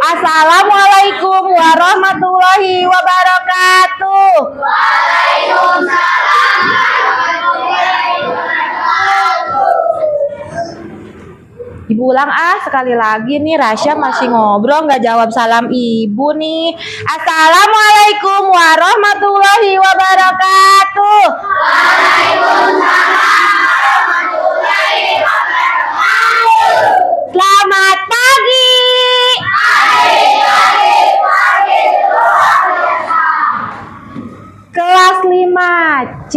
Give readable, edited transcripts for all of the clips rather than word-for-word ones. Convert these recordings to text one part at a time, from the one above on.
Assalamualaikum warahmatullahi wabarakatuh. Ibu ulang sekali lagi nih, Rasya masih ngobrol nggak jawab salam ibu nih. Assalamualaikum warahmatullahi wabarakatuh. Selamat pagi. Kelas 5C.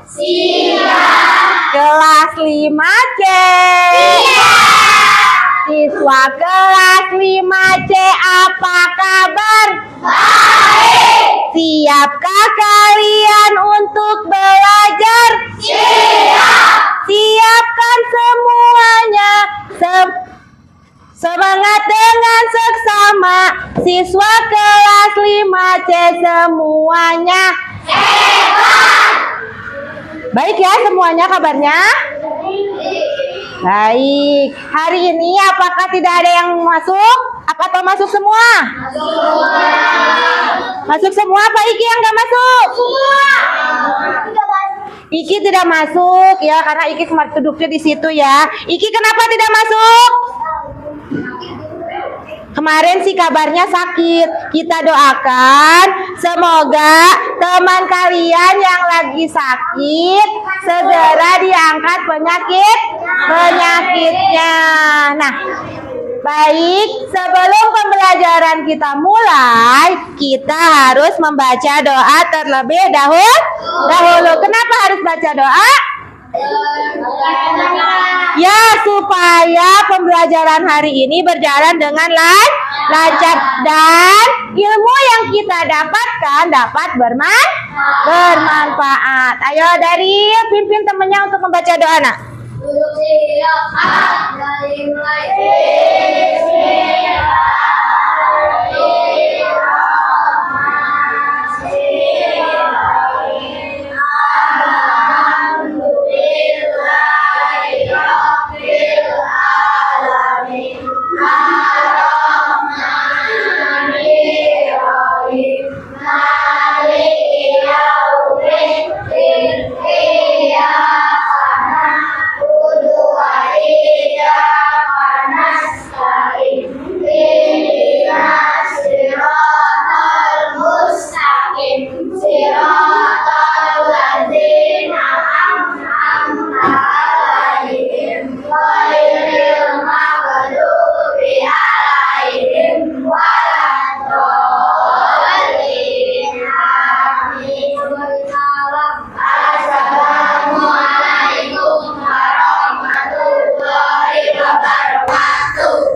Siap. Kelas 5C. Siap. Siswa kelas 5C, apa kabar? Baik. Siapkah kalian untuk belajar? Siap. Siapkan semuanya. Semangat dengan seksama. Siswa kelas 5C semuanya hebat. Baik ya semuanya kabarnya? Baik. Hari ini apakah tidak ada yang masuk? Atau masuk semua? Masuk semua. Pak Iki yang nggak masuk? Iki tidak masuk ya, karena Iki kemarin duduknya di situ ya. Iki kenapa tidak masuk? Kemarin sih kabarnya sakit. Kita doakan semoga teman kalian yang lagi sakit segera diangkat penyakitnya. Nah, baik, sebelum pembelajaran kita mulai, kita harus membaca doa terlebih dahulu. Kenapa harus baca doa? Ya, supaya pembelajaran hari ini berjalan dengan lancar dan ilmu yang kita dapatkan dapat bermanfaat. Ayo dari pimpin temennya untuk membaca doa, nak.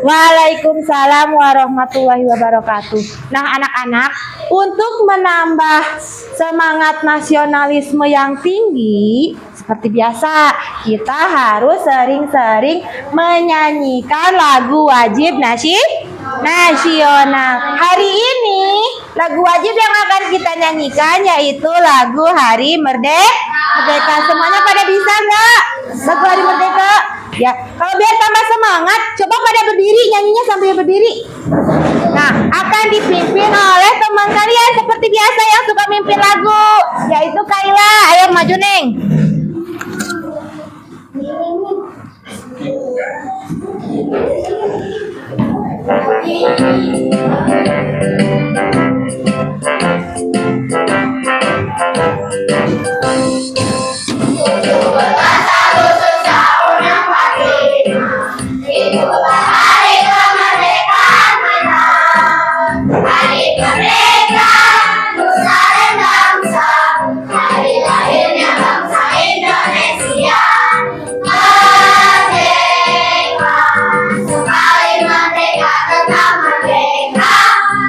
Waalaikumsalam warahmatullahi wabarakatuh. Nah anak-anak, untuk menambah semangat nasionalisme yang tinggi, seperti biasa, kita harus sering-sering menyanyikan lagu wajib nasional. Hari ini, lagu wajib yang akan kita nyanyikan yaitu lagu Hari Merdeka. Semuanya pada bisa nggak? Lagu Hari Merdeka? Ya, kalau biar tambah semangat, coba pada berdiri, nyanyinya sambil berdiri. Nah, akan dipimpin oleh teman kalian seperti biasa yang suka mimpin lagu, yaitu Kaila. Ayo maju, Neng.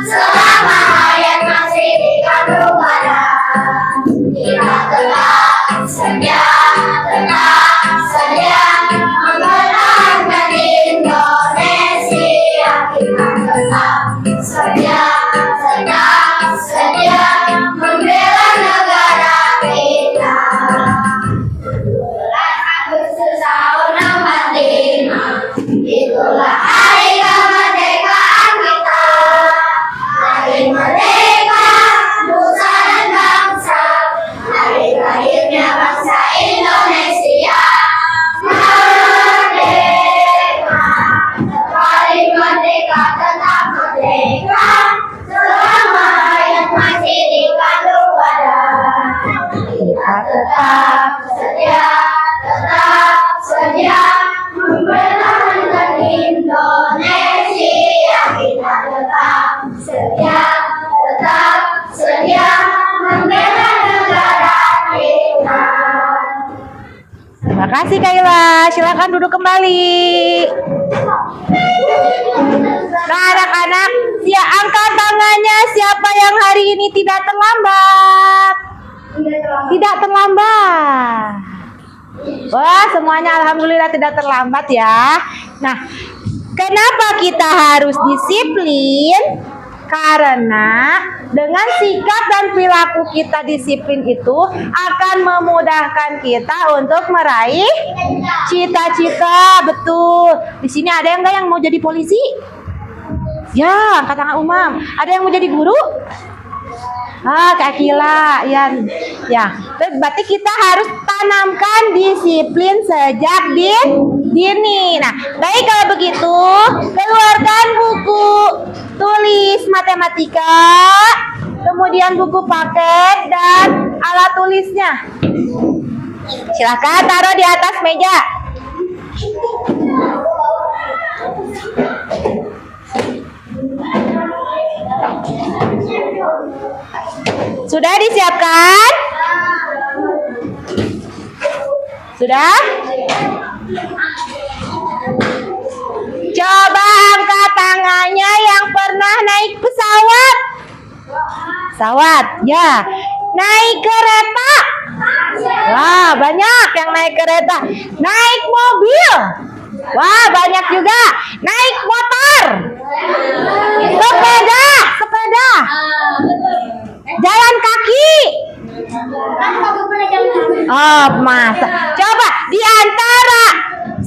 Selamat Makasih Kaila, silakan duduk kembali. Nah anak-anak, angkat tangannya siapa yang hari ini tidak terlambat? Tidak terlambat. Wah, semuanya alhamdulillah tidak terlambat ya. Nah, kenapa kita harus disiplin? Karena dengan sikap dan perilaku kita disiplin itu akan memudahkan kita untuk meraih cita-cita. Betul. Di sini ada yang enggak yang mau jadi polisi? Ya, angkat tangan umum. Ada yang mau jadi guru? Kak Kila, ya. Berarti kita harus tanamkan disiplin sejak dini. Nah, baik kalau begitu, keluarkan buku tulis matematika, kemudian buku paket dan alat tulisnya. Silakan taruh di atas meja. Sudah disiapkan? Sudah? Coba angkat tangannya yang pernah naik pesawat. Pesawat, ya. Naik kereta. Wah, banyak yang naik kereta. Naik mobil. Wah, banyak juga. Naik motor. Sepeda. Jalan kaki. Oh, masa. Coba di antara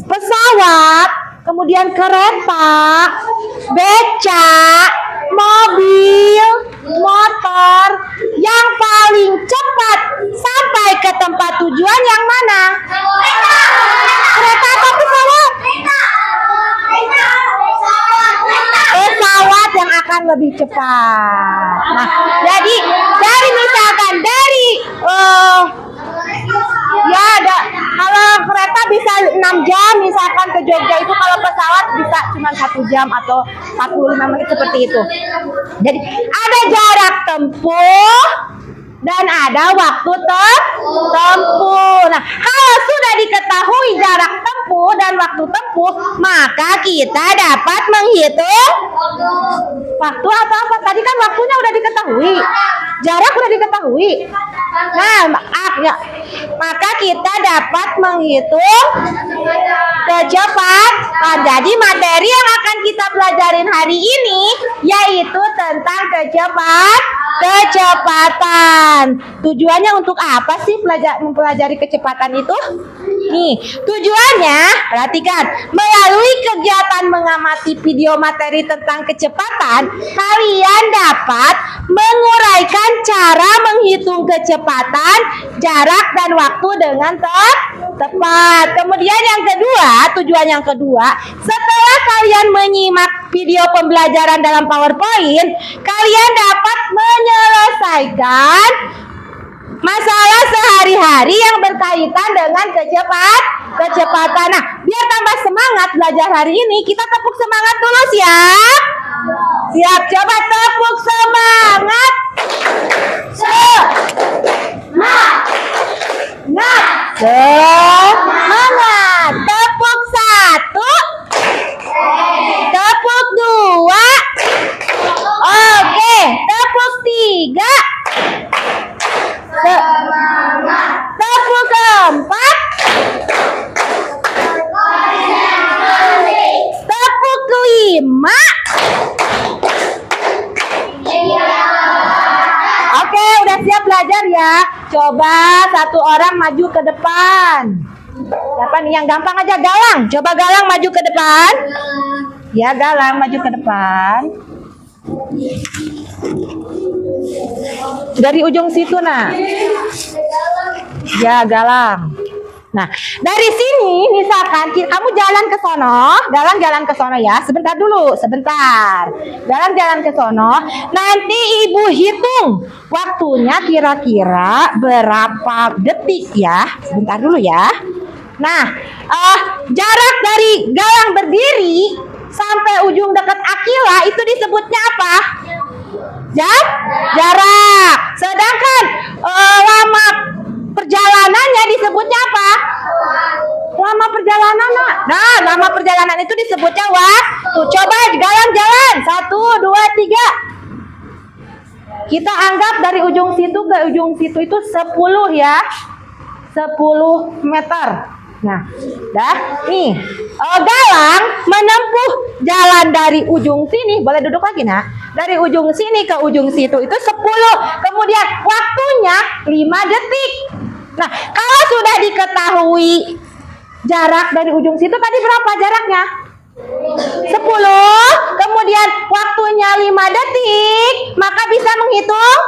pesawat, kemudian kereta, becak, mobil, motor, yang paling cepat sampai ke tempat tujuan yang mana? Kereta atau pesawat? Pesawat yang akan lebih cepat. Nah, jadi kalau kereta bisa 6 jam misalkan ke Jogja itu, kalau pesawat bisa cuma 1 jam atau 45 menit seperti itu. Jadi ada jarak tempuh dan ada waktu tempuh. Nah, kalau sudah diketahui jarak tempuh dan waktu tempuh, maka kita dapat menghitung waktu atau apa? Tadi kan waktunya udah diketahui, jarak udah diketahui. Nah, maka kita dapat menghitung kecepatan. Jadi materi yang akan kita pelajarin hari ini yaitu tentang kecepatan. Tujuannya untuk apa sih mempelajari kecepatan itu? Nih, tujuannya, perhatikan, melalui kegiatan mengamati video materi tentang kecepatan, kalian dapat menguraikan cara menghitung kecepatan, jarak, dan waktu dengan tepat. Kemudian yang kedua, tujuan yang kedua, setelah kalian menyimak video pembelajaran dalam PowerPoint, kalian dapat menyelesaikan masalah sehari-hari yang berkaitan dengan kecepatan. Nah, biar tambah semangat belajar hari ini, kita tepuk semangat dulu, siap? Siap, coba tepuk semangat. Semangat. Tepuk 1, tepuk 2, oke, tepuk 3, tepuk 4, tepuk 5. Oke, udah siap belajar ya. Coba satu orang maju ke depan. Siapa nih yang gampang aja? Galang. Coba Galang maju ke depan. Ya, Galang maju ke depan. Dari ujung situ, nah. Ya, Galang. Nah, dari sini misalkan kamu jalan ke sono, Galang jalan ke sono ya. Sebentar dulu, sebentar. Galang jalan ke sono. Nanti Ibu hitung waktunya kira-kira berapa detik ya. Sebentar dulu ya. Nah, jarak dari Galang berdiri sampai ujung dekat Akila itu disebutnya apa? Jarak. Sedangkan lama perjalanannya disebutnya apa? lama perjalanan, Nak. Nah, lama perjalanan itu disebutnya waktu. Coba jalan-jalan. 1, 2, 3. Kita anggap dari ujung situ ke ujung situ itu 10 ya. 10 meter. Nah, dah nih. Galang menempuh jalan dari ujung sini. Boleh duduk lagi, Nak. Dari ujung sini ke ujung situ itu 10. Kemudian waktunya 5 detik. Nah, kalau sudah diketahui jarak dari ujung situ tadi berapa jaraknya? 10. Kemudian waktunya 5 detik, maka bisa menghitung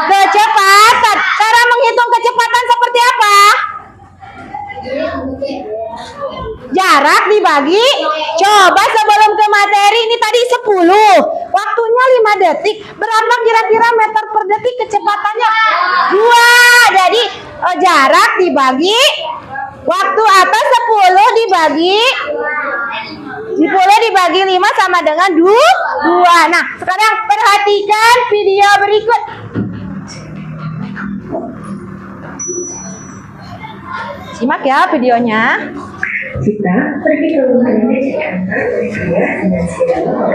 kecepatan. Cara menghitung kecepatan seperti apa? Jarak dibagi. Coba sebelum ke materi ini tadi 10. Waktunya 5 detik. Berapa kira-kira meter per detik kecepatannya? 2. Jadi jarak dibagi waktu atau 10 dibagi 5 sama dengan 2. Nah, sekarang perhatikan video berikut. Simak ya videonya. Kita pergi ke rumah nenek Jakarta dari ayah dengan sepeda motor.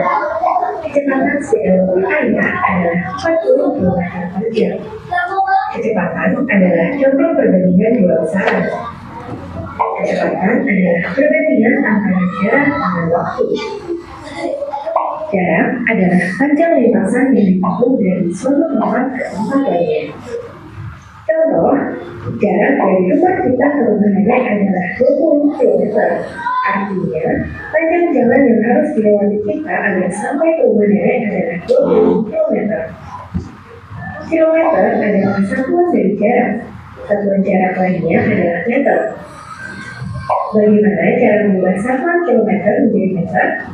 Kecepatan sepeda motor ayah adalah 40 km per jam. Kecepatan adalah contoh perbandingan dua besaran. Kecepatan adalah perbandingan antara jarak dengan waktu. Jarak adalah panjang lintasan yang ditempuh dari suatu tempat ke tempat lainnya. Contoh, jarak dari rumah kita ke rumah nenek adalah 20 km. Artinya, panjang jalan yang harus dilewati kita agar sampai ke rumah nenek adalah 20 km. Kilometer adalah satuan dari jarak. Satuan jarak lainnya adalah meter. Bagaimana cara mengubah satuan kilometer menjadi meter?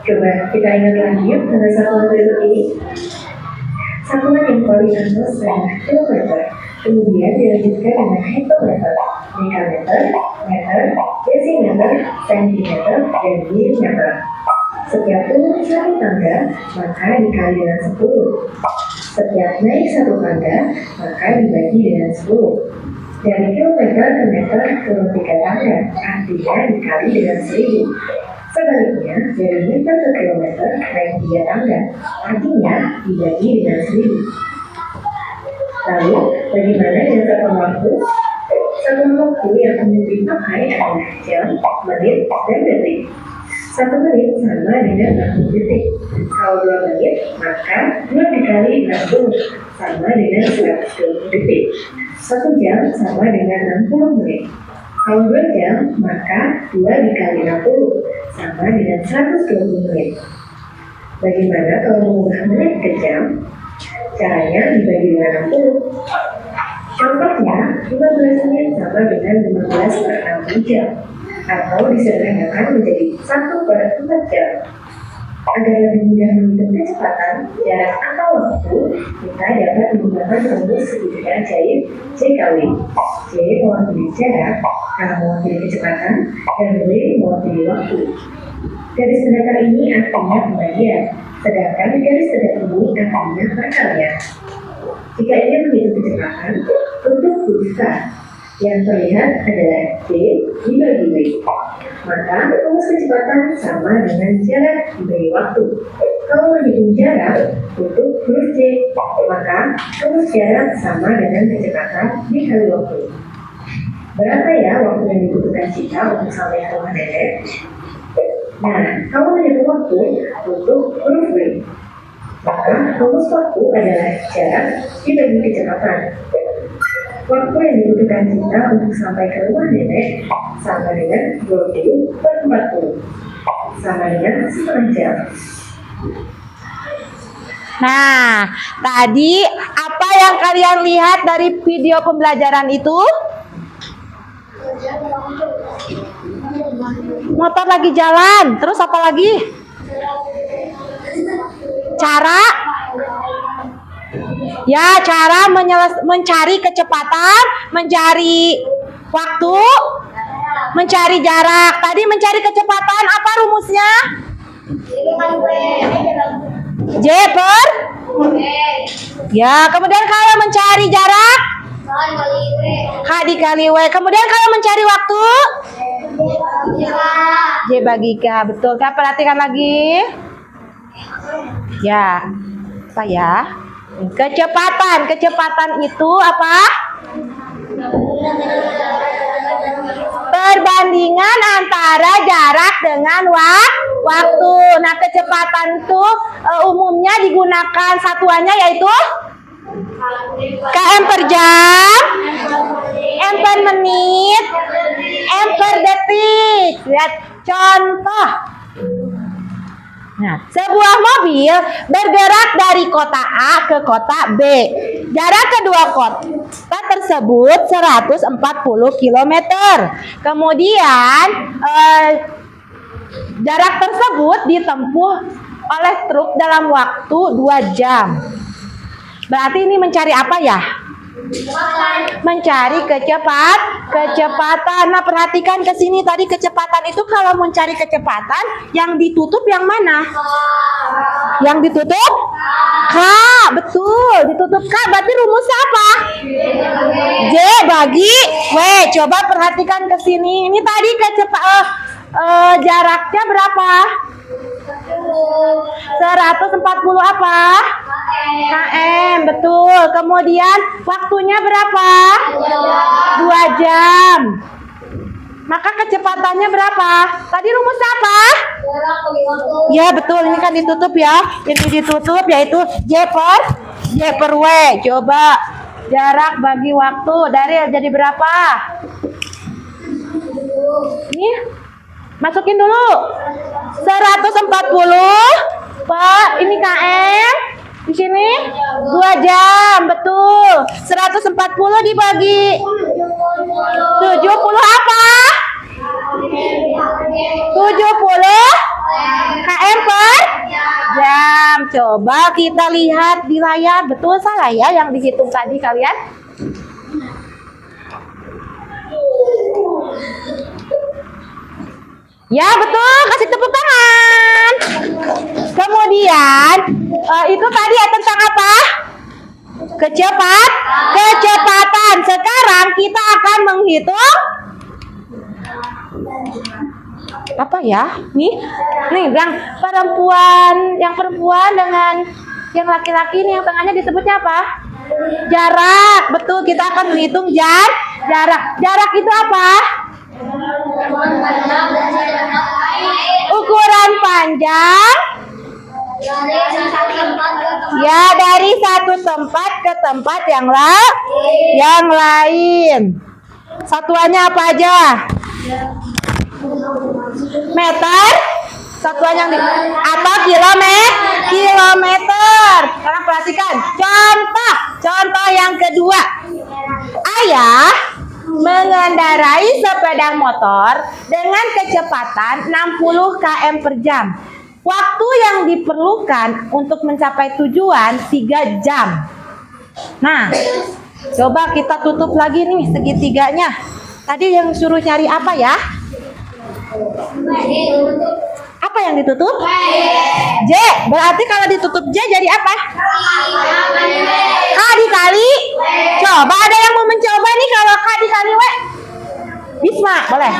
Coba kita ingat lagi yuk dengan satuan berikut ini. Satuan yang paling halus adalah kilometer. Kemudian dilanjutkan dengan hektometer, dekameter, meter, desimeter, sentimeter, dan milimeter. Setiap turun satu tangga, maka dikali dengan 10. Setiap naik satu tangga, maka dibagi dengan 10. Dari kilometer ke meter turun 3 tangga, artinya dikali dengan 1000. Sebaliknya, dari meter ke kilometer naik 3 tangga, artinya dibagi dengan 1000. Lalu, bagaimana dengan satuan waktu? Satuan waktu yang umum dipakai adalah jam, menit, dan detik. 1 menit sama dengan 60 detik. Kalau 2 menit, maka 2 dikali 60 sama dengan 120 detik. 1 jam sama dengan 60 menit. Kalau 2 jam, maka 2 dikali 60 sama dengan 120 menit. Bagaimana kalau mengubah menit ke jam? Caranya dibagi dengan 60. Contohnya, 15 menit sama dengan 15 per 60 jam. Atau disederhanakan menjadi 1 per 4 jam. Agar lebih mudah menghitung kecepatan, jarak atau waktu, kita dapat menggunakan rumus segitiga cair JKW. J mewakili jarak, K mewakili kecepatan, dan W mewakili waktu. Garis pendatar ini artinya pembagian, sedangkan garis tegak ini artinya perkalian. Jika ingin menghitung kecepatan, untuk huruf K yang terlihat adalah J dibagi W. Maka rumus kecepatan sama dengan jarak dibagi waktu. Kalau menghitung jarak untuk huruf J, maka rumus jarak sama dengan kecepatan dikali waktu. Berapa ya waktu yang dibutuhkan kita untuk sampai ke rumah nenek? Nah, kalau menghitung waktu untuk huruf W, maka rumus waktu adalah jarak dibagi kecepatan. Waktu yang dibutuhkan kita untuk sampai ke rumah nenek sama dengan 20 per 40, sama dengan setengah jam. Nah, tadi apa yang kalian lihat dari video pembelajaran itu? Motor lagi jalan, terus apa lagi? Cara mencari kecepatan, mencari waktu, mencari jarak. Tadi mencari kecepatan apa rumusnya? J per? Ya, kemudian kalau mencari jarak? K dikali W. Kemudian kalau mencari waktu J bagi K. Betul. Kak, perhatikan lagi. Ya. Apa ya? Kecepatan. Kecepatan itu apa? Perbandingan antara jarak dengan waktu. Nah, kecepatan itu umumnya digunakan satuannya yaitu km per jam, m per menit, m per detik. Lihat contoh. Nah, sebuah mobil bergerak dari kota A ke kota B. Jarak kedua kota tersebut 140 km. Kemudian jarak tersebut ditempuh oleh truk dalam waktu 2 jam. Berarti ini mencari apa ya? Mencari kecepatan. Nah, perhatikan ke sini tadi kecepatan itu kalau mencari kecepatan yang ditutup yang mana? Yang ditutup K, betul. Ditutup K berarti rumusnya apa? J bagi W. Coba perhatikan ke sini. Ini tadi jaraknya berapa? 140 apa? km, betul. Kemudian waktunya berapa? 2 jam. Maka kecepatannya berapa? Tadi rumusnya apa? Ya, betul. Ini kan ditutup ya. Ini ditutup yaitu J per W. Coba jarak bagi waktu dari jadi berapa? Ini masukin dulu. 140 Pak, ini km. Di sini 2 jam, betul. 140 dibagi 70 apa? 70 km per jam. Coba kita lihat di layar. Betul salah ya yang dihitung tadi kalian? Ya, betul. Kasih tepuk tangan. Kemudian itu tadi ya tentang apa? Kecepatan. Sekarang kita akan menghitung apa ya? Nih yang perempuan dengan yang laki-laki nih yang tengahnya disebutnya apa? Jarak. Betul, kita akan menghitung jarak. Jarak itu apa? Ukuran panjang ya dari satu tempat ke tempat yang lain. Satuannya apa aja? Meter. Satuan yang atau kilometer. Sekarang perhatikan. Contoh yang kedua. Ayah mengendarai sepeda motor dengan kecepatan 60 km per jam. Waktu yang diperlukan untuk mencapai tujuan 3 jam. Nah, coba kita tutup lagi nih segitiganya. Tadi yang suruh cari apa ya? Apa yang ditutup? J. Berarti kalau ditutup J jadi apa? K dikali. Coba ada yang mau mencoba nih kalau K dikali W? Bisma, boleh.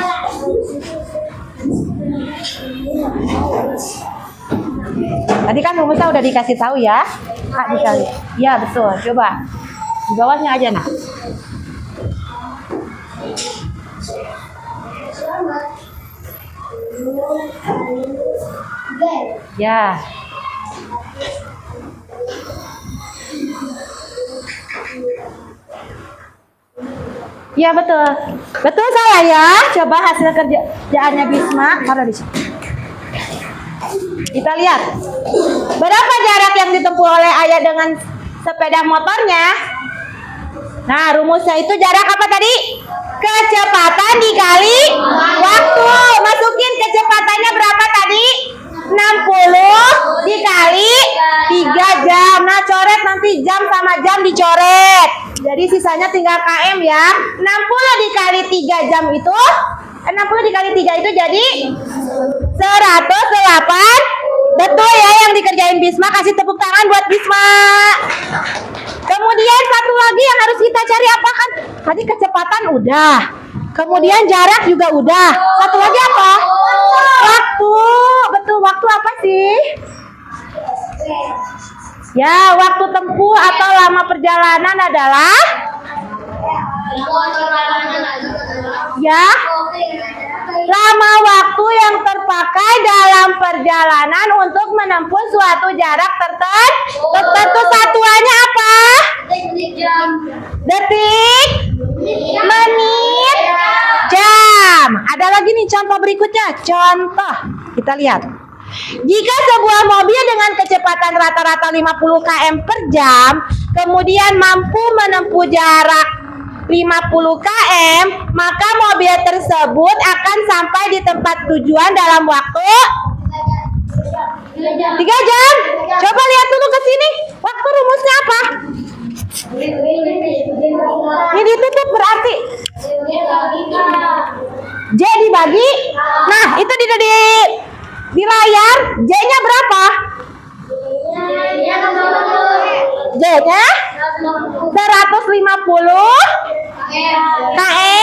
Tadi kan rumusnya udah dikasih tahu ya. K dikali. Ya, betul. Coba. Di bawahnya aja, nah. Ya. Ya, betul. Betul salah ya. Coba hasil kerjaannya Bisma. Taruh di sini. Kita lihat. Berapa jarak yang ditempuh oleh Ayah dengan sepeda motornya? Nah, rumusnya itu jarak apa tadi? Kecepatan dikali waktu. Masukin kecepatannya berapa tadi? 60 dikali 3 jam. Nah, coret nanti jam sama jam dicoret. Jadi sisanya tinggal km ya. 60 dikali 3 jam itu 60 dikali 3 itu jadi 108. Betul ya yang dikerjain Bisma. Kasih tepuk tangan buat Bisma. Kemudian satu lagi yang harus kita cari apa kan? Tadi kecepatan udah. Kemudian jarak juga udah. Satu lagi apa? Waktu. Betul, waktu apa sih? Ya, waktu tempuh atau lama perjalanan adalah ya, lama waktu yang terpakai dalam perjalanan untuk menempuh suatu jarak tertentu. Satuannya apa? Detik, menit, jam. Ada lagi nih contoh berikutnya. Contoh, kita lihat. Jika sebuah mobil dengan kecepatan rata-rata 50 km per jam, kemudian mampu menempuh jarak 50 km, maka mobil tersebut akan sampai di tempat tujuan dalam waktu 3 jam. Coba lihat dulu ke sini. Waktu rumusnya apa? Ini ditutup berarti J dibagi. Nah, itu di layar J-nya berapa? J-nya 150 km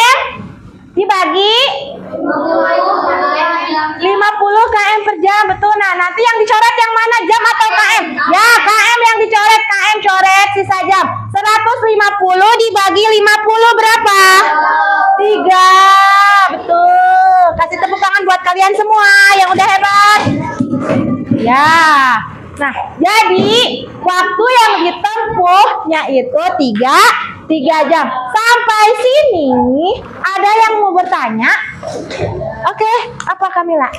dibagi 50 km per jam. Betul. Nah, nanti yang dicoret yang mana? Jam atau km? Ya, km yang dicoret. KM coret, sisa jam. 150 dibagi 50 berapa? 3. Betul. Kasih tepuk tangan buat kalian semua yang udah hebat. Ya. Nah, jadi waktu yang ditempuhnya itu 3 jam. Sampai sini ada yang mau bertanya? Oke, apa Kamila?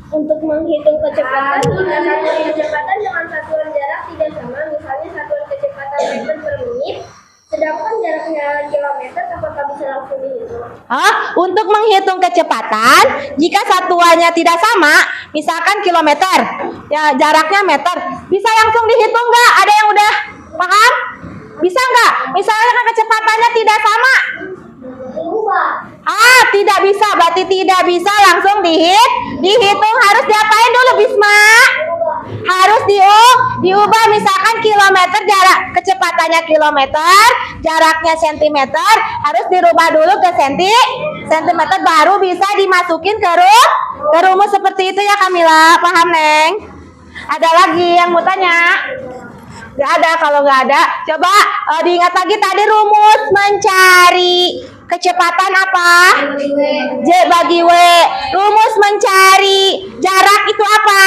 Untuk menghitung kecepatan, jika satuan kecepatan dengan satuan jarak tidak sama, misalnya satuan kecepatan meter per menit, sedangkan jaraknya kilometer, apakah bisa langsung dihitung? Untuk menghitung kecepatan, jika satuannya tidak sama, misalkan kilometer, ya jaraknya meter, bisa langsung dihitung nggak? Ada yang udah paham? Bisa nggak? Misalnya kan kecepatannya tidak sama. Tidak bisa, berarti tidak bisa langsung dihitung. Harus diapain dulu, Bisma? Harus diubah. Misalkan kilometer, jarak kecepatannya kilometer, jaraknya sentimeter, harus dirubah dulu ke sentimeter, baru bisa dimasukin ke rumus seperti itu ya Kamila. Paham, Neng? Ada lagi yang mau tanya? Gak ada. Kalau nggak ada, coba diingat lagi tadi rumus mencari kecepatan apa? J bagi W. Rumus mencari jarak itu apa?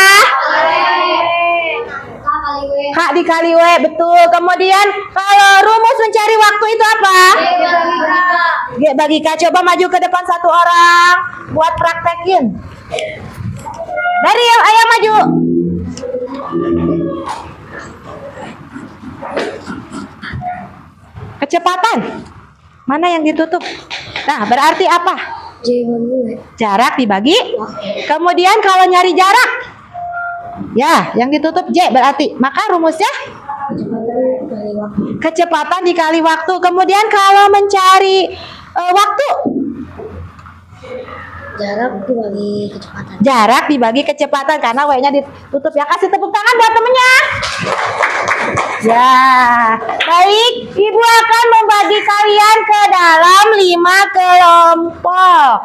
H dikali W. Betul. Kemudian kalau rumus mencari waktu itu apa? G bagi K. Coba maju ke depan satu orang buat praktekin. Dari yang ayah maju. Kecepatan mana yang ditutup? Nah, berarti apa? Jarak dibagi. Kemudian kalau nyari jarak, ya, yang ditutup J berarti. Maka rumusnya kecepatan dikali waktu. Kemudian kalau mencari waktu, jarak dibagi kecepatan karena W-nya ditutup ya. Kasih tepuk tangan buat temennya. Ya, baik. Ibu akan membagi kalian ke dalam 5 kelompok.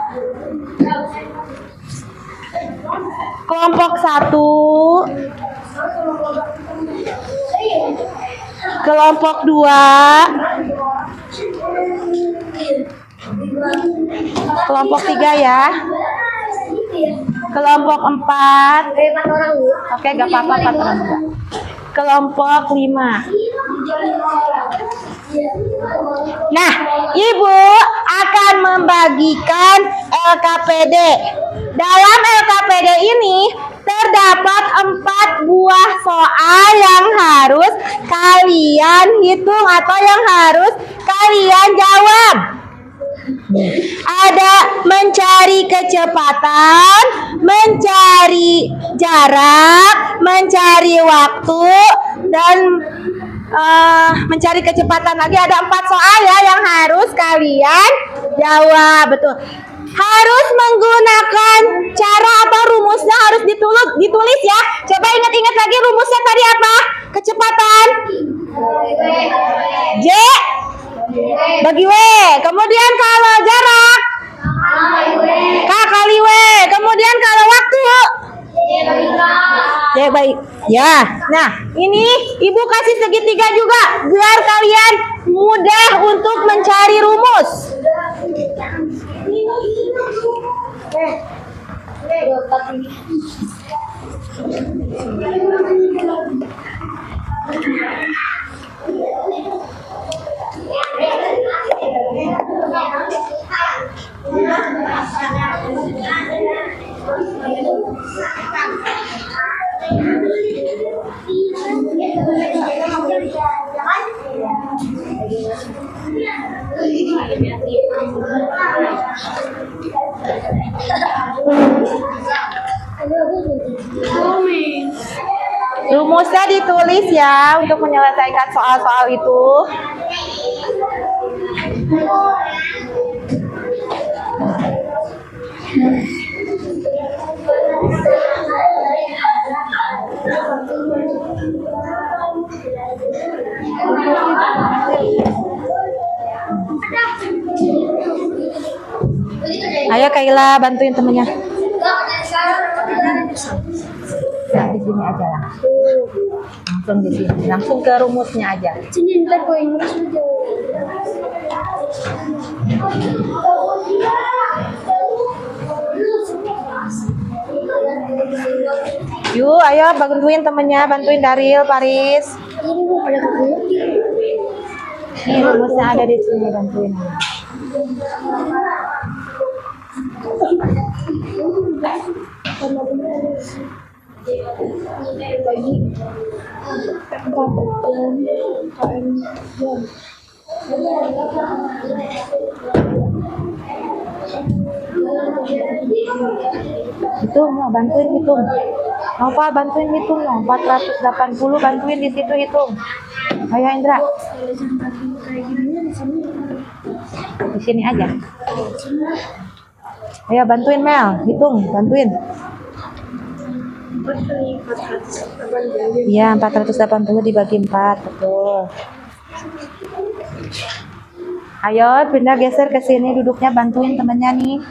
Kelompok 1, kelompok 2, kelompok 3 ya. Kelompok 4. Oke, gak apa-apa 4 orang juga. Kelompok 5. Nah, Ibu akan membagikan LKPD. Dalam LKPD ini terdapat 4 buah soal yang harus kalian hitung atau yang harus kalian jawab. Ada mencari kecepatan, mencari jarak, mencari waktu, dan mencari kecepatan lagi. Ada 4 soal ya yang harus kalian jawab. Betul. Harus menggunakan cara atau rumusnya harus ditulis ya. Coba ingat-ingat lagi rumusnya tadi apa? Kecepatan baik. Ya, nah ini ibu kasih segitiga juga biar kalian mudah untuk mencari rumus. Rumusnya ditulis ya untuk menyelesaikan soal-soal itu. Ayo Kayla bantuin temennya. Ya, di sini aja langsung di sini, langsung ke rumusnya aja. Sini ntar gue ngurus aja. Yuk, ayo bantuin temennya, bantuin Daril, Paris. Ini gue pada ketemu. Nih rumusnya ada di sini, bantuin. Hitung, mau bantuin hitung. Mau Pak bantuin hitung, mau 480 bantuin di situ hitung. Ayo Indra. Di sini aja. Ayo bantuin Mel, hitung, bantuin. Iya, 480 dibagi 4, betul. Ayo, pindah geser ke sini duduknya, bantuin temennya nih.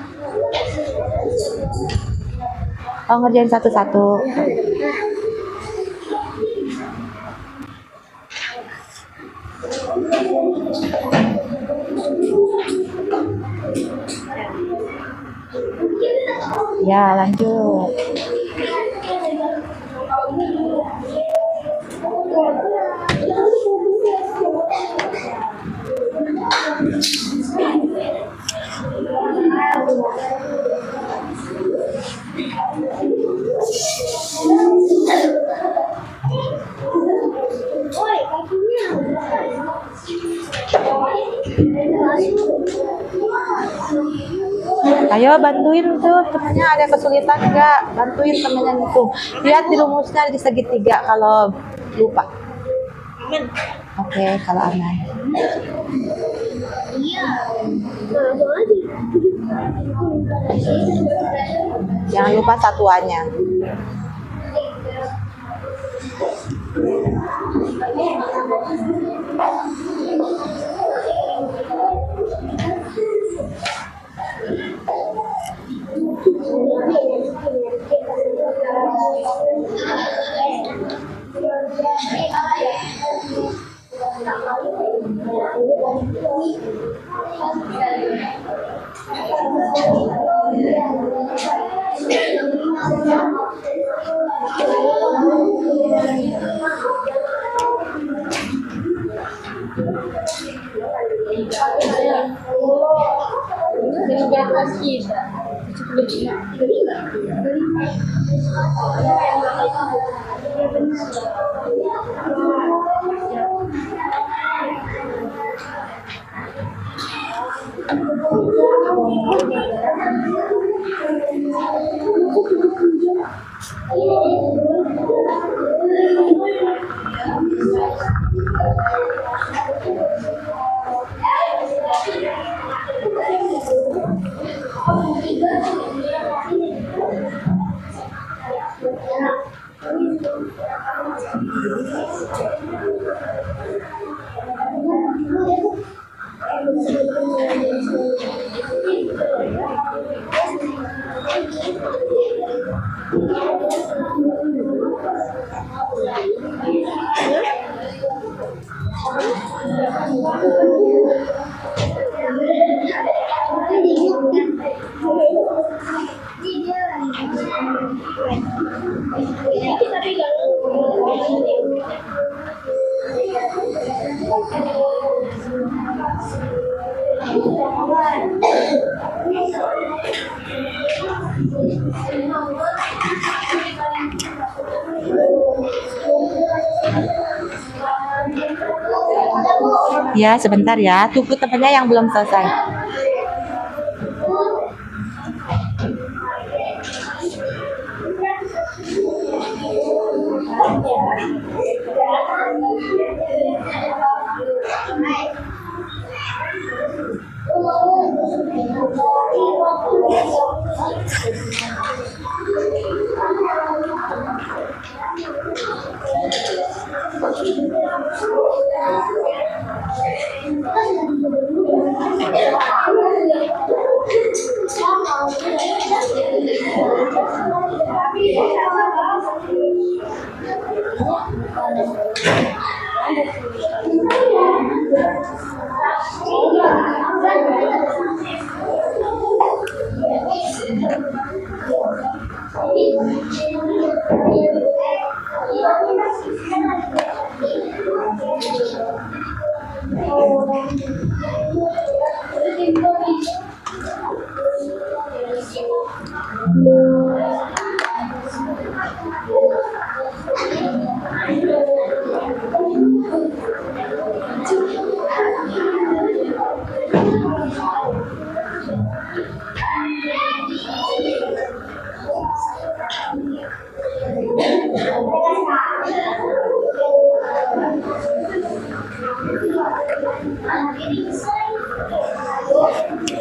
Oh, ngerjain satu-satu. Ya, lanjut. Ayo bantuin tuh temennya, ada kesulitan enggak? Bantuin temennya itu. Lihat di rumusnya di segitiga kalau lupa. Oke, kalau aman. Jangan lupa satuannya. Sedikit tapi jangan. Ya, sebentar ya. Tunggu temennya yang belum selesai.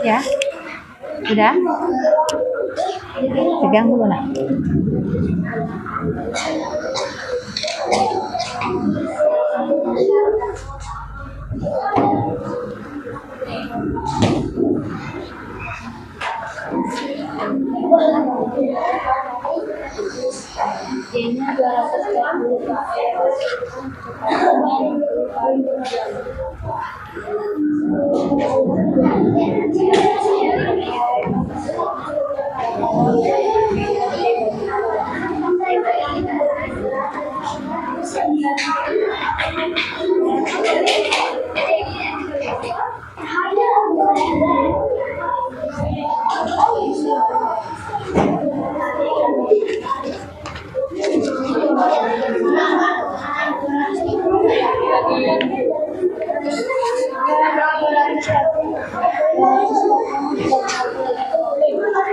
Ya, udah. Pegang dulu nak. Jadinya 240 Pak.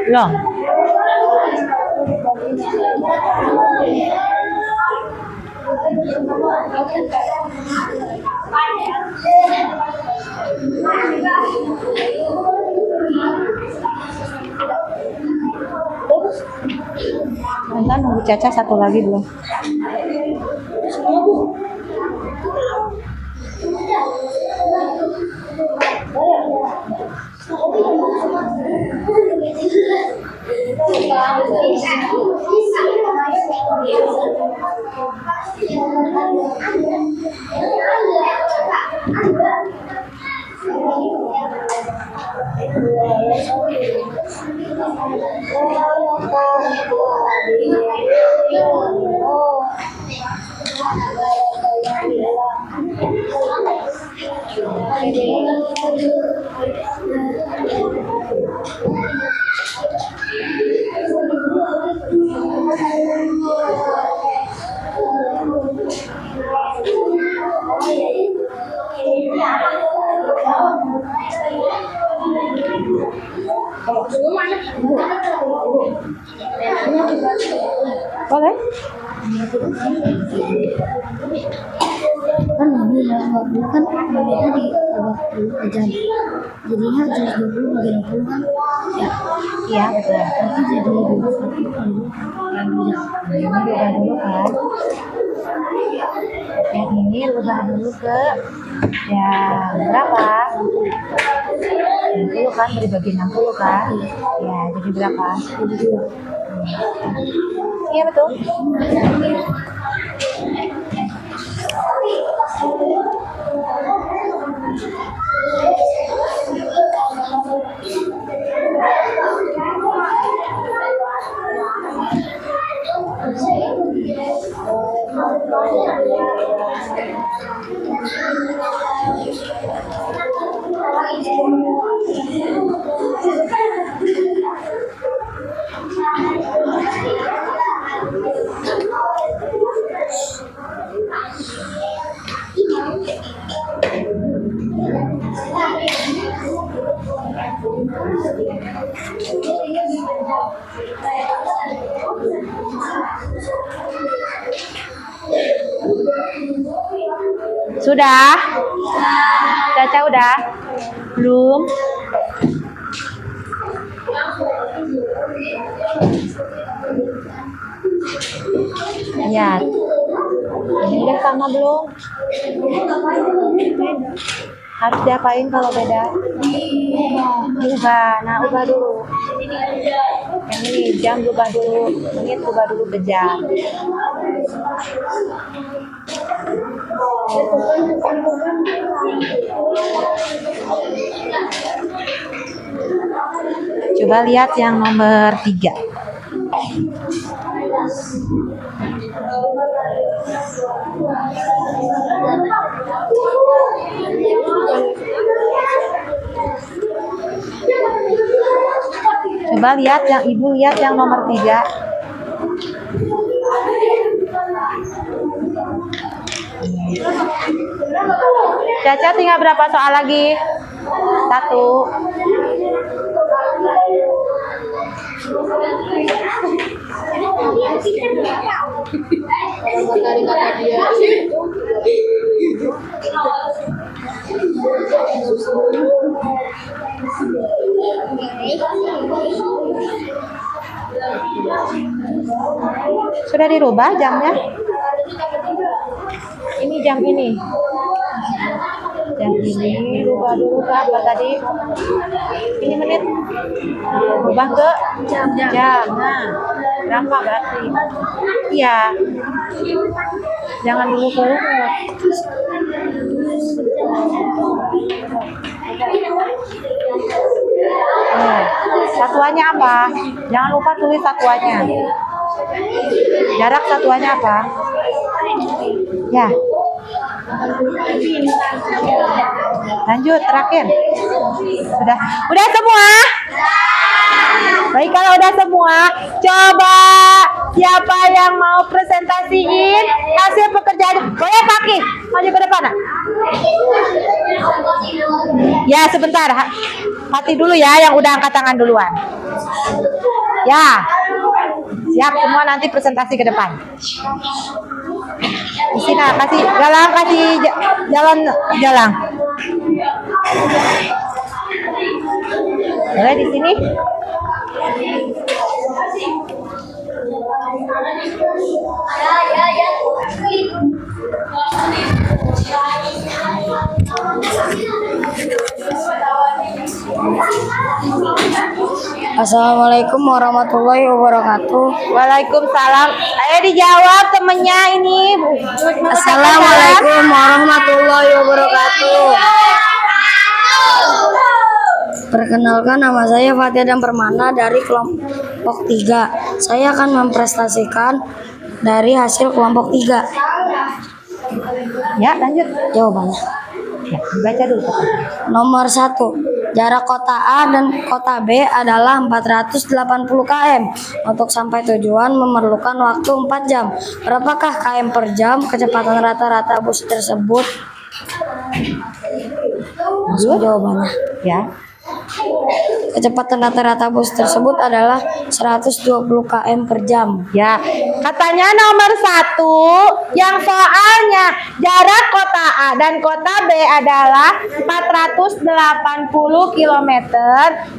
Belum. Bentar, nunggu Caca satu lagi belum. Boleh? Kan Nabi kan berbeda di waktu ajan. Jadinya 120 bagi 60 kan ya. Iya, betul. Berarti jadi 21 kali yang beda. Ini rubah dulu kan. Yang ini rubah dulu ke yang berapa? 60 kan, dibagi 60 kan? Ya, jadi berapa? Jadi 2. Iya, betul. Sudah? Caca udah? Belum? Lihat. Ini udah sama belum? Harus diapain kalau beda? Ubah. Nah, ubah dulu. Yang ini jam ubah dulu. Menit ubah dulu ke jam. Coba lihat yang nomor 3. Coba lihat yang ibu lihat yang nomor 3. Caca tinggal berapa soal lagi? 1. Sudah dirubah jamnya? Ini jam ini. Jam ini rubah dulu ke apa tadi? Ini menit. Rubah ke jam. Nah, berapa berarti? Iya. Jangan dulu ke satuannya apa? Jangan lupa tulis satuannya. Jarak satuannya apa? Ya. Lanjut terakhir. Udah semua? Baik, kalau udah semua, coba siapa yang mau presentasiin hasil pekerjaan? Boleh pakai maju ke depan. Nak? Ya sebentar, mati dulu ya yang udah angkat tangan duluan. Ya, siap semua, nanti presentasi ke depan. Di sini kasih Galang, kasih jalan. Boleh di sini. Assalamualaikum warahmatullahi wabarakatuh. Waalaikumsalam. Ayo dijawab temennya ini. Assalamualaikum warahmatullahi wabarakatuh. Perkenalkan, nama saya Fatia dan Permana dari kelompok 3. Saya akan mempresentasikan dari hasil kelompok 3. Ya, lanjut. Jawabannya. Ya, baca dulu. Nomor 1. Jarak kota A dan kota B adalah 480 km. Untuk sampai tujuan memerlukan waktu 4 jam. Berapakah km per jam kecepatan rata-rata bus tersebut? Langsung jawabannya. Ya. Kecepatan rata-rata bus tersebut adalah 120 km per jam. Ya, katanya nomor 1 yang soalnya jarak kota A dan kota B adalah 480 km.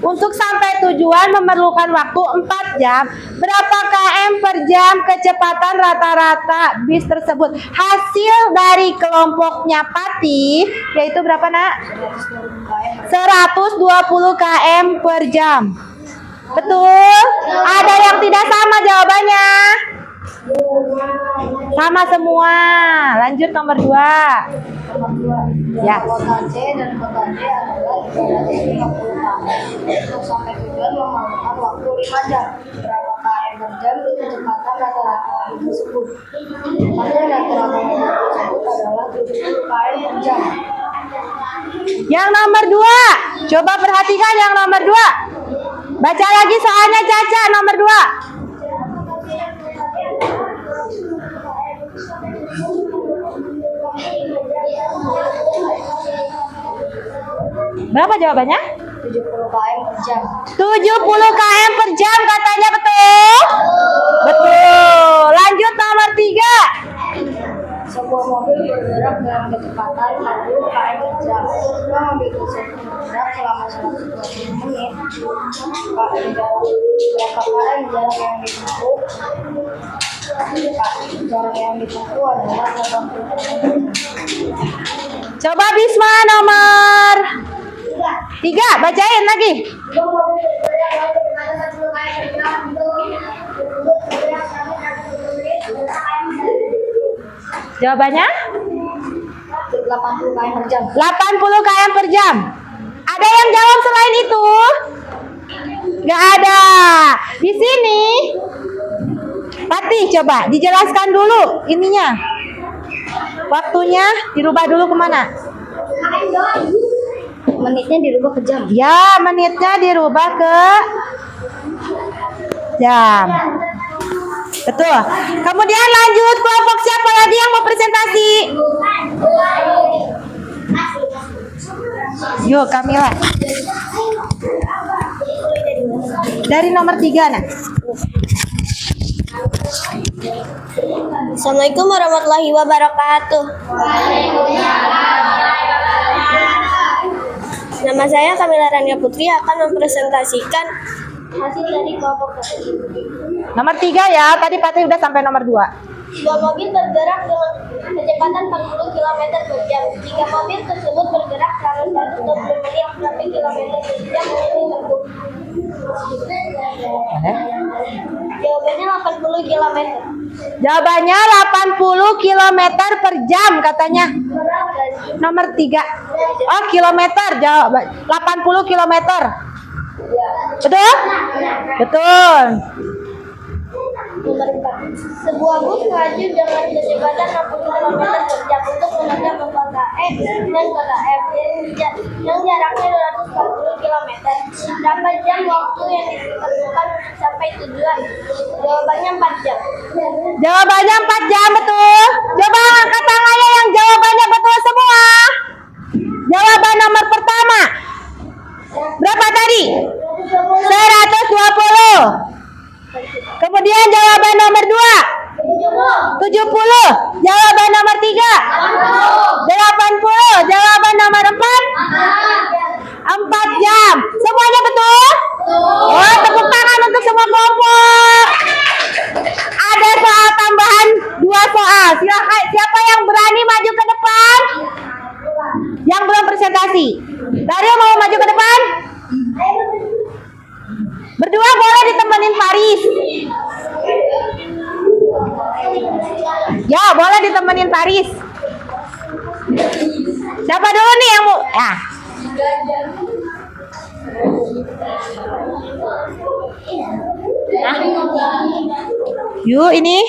Untuk sampai tujuan memerlukan waktu 4 jam. Berapa km per jam kecepatan rata-rata bis tersebut? Hasil dari kelompoknya Pati yaitu berapa, Nak? 120 km per jam. Betul? Ada yang tidak sama jawabannya? Sama semua. Lanjut nomor 2. Ya. Kota C dan kota D adalah 330 km. Untuk sampai tujuan memerlukan waktu 5 jam. Berapa km per jam kecepatan rata-rata tersebut? Kecepatan rata-rata tersebut adalah 70 km per jam. Yang nomor 2. Coba perhatikan yang nomor 2. Baca lagi soalnya Caca nomor 2. Berapa jawabannya? 70 km per jam. 70 km per jam katanya, betul? Betul. Lanjut nomor 3. Sebuah mobil bergerak dengan kecepatan 40 km per jam. Jika mobil tersebut bergerak selama 120 menit, maka berapa kali jarak yang ditempuh? Jarak yang ditempuh adalah 80 km. Coba Bisma nomor 3, bacain lagi. Jika mobil bergerak dengan kecepatan 40 km per jam, itu bergerak selama 120 menit, berapa kali? Jawabannya 80 km per jam. 80 km per jam. Ada yang jawab selain itu? Gak ada. Di sini Patih, coba dijelaskan dulu ininya. Waktunya dirubah dulu kemana? Menitnya dirubah ke jam. Ya, menitnya dirubah ke jam. Betul. Kemudian lanjut, kelompok siapa lagi yang mau presentasi? Yuk, Kamila. Dari nomor 3, nah. Assalamualaikum warahmatullahi wabarakatuh. Nama saya Kamila Rania Putri akan mempresentasikan hasil dari kelompok tersebut. Nomor 3 ya, tadi Patih udah sampai nomor 2. Sebuah mobil bergerak dengan kecepatan 40 km per jam. Jika mobil tersebut bergerak selama 120 menit sampai km per jam menjadi tempuh. Jawabannya 80 km. Jawabannya 80 km per jam katanya. Nomor 3. Oh, kilometer. Jawab 80 km. Betul? Betul. Nomor 4. Sebuah bus melaju dengan kecepatan 60 km per jam untuk menuju ke kota X dan kota F yang jaraknya 240 km. Berapa jam waktu yang diperlukan untuk sampai tujuan? Jawabannya 4 jam. Jawabannya 4 jam, betul. Coba angkat tangannya yang jawabannya betul semua. Jawaban nomor pertama. Berapa tadi? 120. Kemudian jawaban nomor 2. 70. Jawaban nomor 3. 80. Jawaban nomor 4. 4 jam. Semuanya betul? Oh, tepuk tangan untuk semua kelompok. Ada soal tambahan 2 soal. Silakan, siapa yang berani maju ke depan? Yang belum presentasi. Dario mau maju ke depan? Berdua boleh ditemenin Paris. Ya, boleh ditemenin Paris. Siapa dulu nih yang mau? Ah. Yuk, ini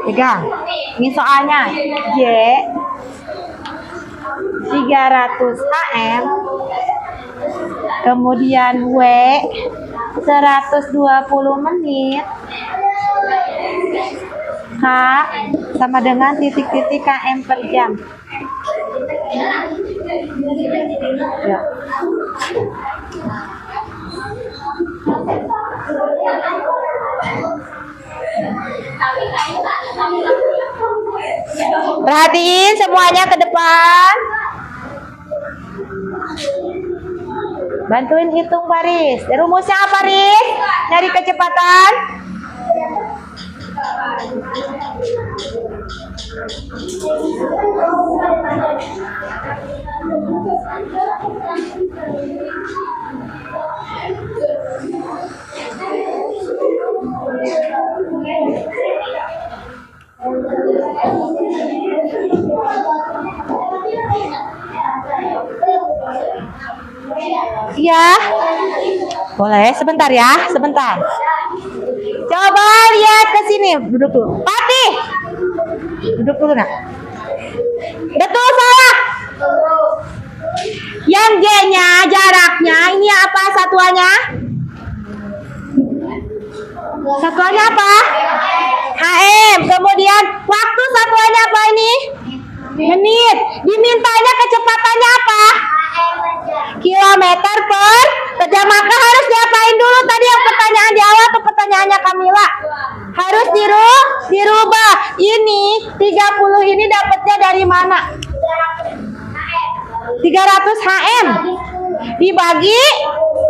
pegang. Ini soalnya Y 300 km. Kemudian W 120 menit. K sama dengan titik-titik km per jam. Ya. Perhatiin semuanya ke depan. Bantuin hitung Paris. Rumusnya apa, Paris? Dari kecepatan. Iya. Boleh, sebentar ya, sebentar. Coba lihat ke sini, duduk dulu. Patih. Duduk dulu, Nak. Betul, salah. Yang G-nya jaraknya ini apa satuannya? Satuannya apa? HM. Kemudian waktu satuannya apa ini? Menit. Dimintanya kecepatannya apa? kilometer per jam. Maka harus diapain dulu tadi yang pertanyaan di awal tuh pertanyaannya Kamila? Harus dirubah. Ini 30 ini dapatnya dari mana? 300 HM dibagi